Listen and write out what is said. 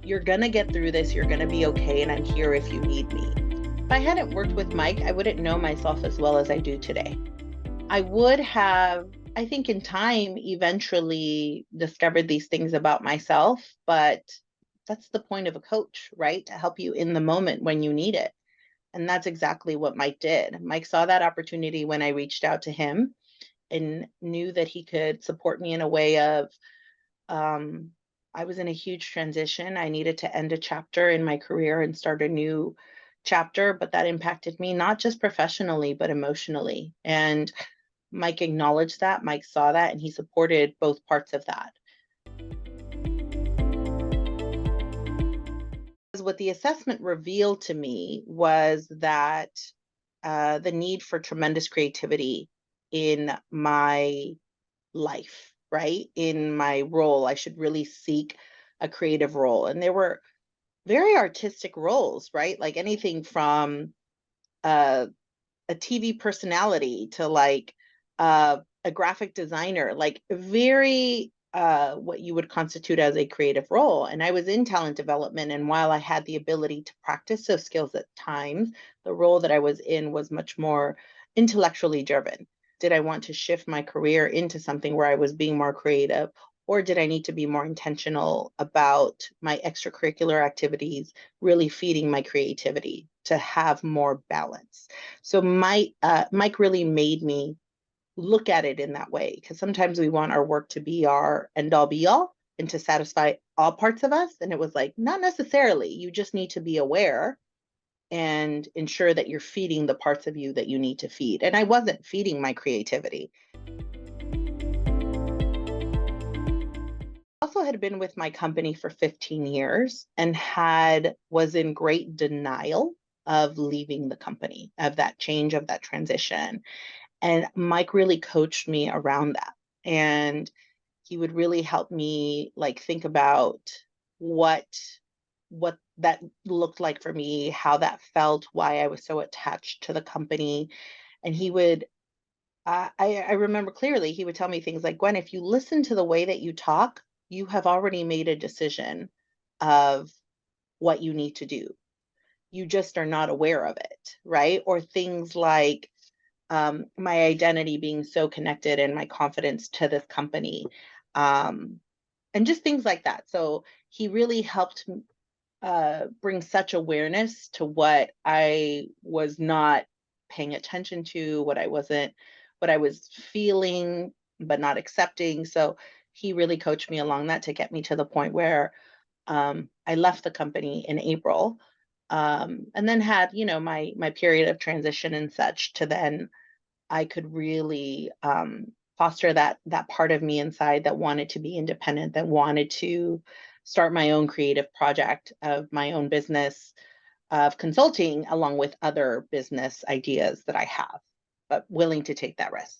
You're going to get through this. You're going to be okay. And I'm here if you need me. If I hadn't worked with Mike, I wouldn't know myself as well as I do today. I would have, I think, in time, eventually discovered these things about myself, but that's the point of a coach, right? To help you in the moment when you need it. And that's exactly what Mike did. Mike saw that opportunity when I reached out to him and knew that he could support me in a way of um, I was in a huge transition. I needed to end a chapter in my career and start a new chapter, but that impacted me not just professionally, but emotionally. And Mike acknowledged that, Mike saw that, and he supported both parts of that. What the assessment revealed to me was that the need for tremendous creativity in my life, right? In my role, I should really seek a creative role. And there were very artistic roles, right? Like anything from uh, a TV personality to like a graphic designer, like very what you would constitute as a creative role. And I was in talent development. And while I had the ability to practice those skills at times, the role that I was in was much more intellectually driven. Did I want to shift my career into something where I was being more creative? Or did I need to be more intentional about my extracurricular activities, really feeding my creativity to have more balance? So Mike really made me look at it in that way because sometimes we want our work to be our end all be all and to satisfy all parts of us. And it was like, not necessarily. You just need to be aware and ensure that you're feeding the parts of you that you need to feed. And I wasn't feeding my creativity. Also had been with my company for 15 years and had was in great denial of leaving the company, of that change, of that transition. And Mike really coached me around that. And he would really help me like think about what what that looked like for me, how that felt, why I was so attached to the company. And he would I remember clearly he would tell me things like, Gwen, if you listen to the way that you talk, you have already made a decision of what you need to do. You just are not aware of it, right? Or things like my identity being so connected and my confidence to this company, um, and just things like that. So he really helped bring such awareness to what I was not paying attention to, what I was feeling, but not accepting. So he really coached me along that to get me to the point where I left the company in April, and then had my period of transition and such to then I could really foster that part of me inside that wanted to be independent, that wanted to start my own creative project of my own business of consulting along with other business ideas that I have, but willing to take that risk.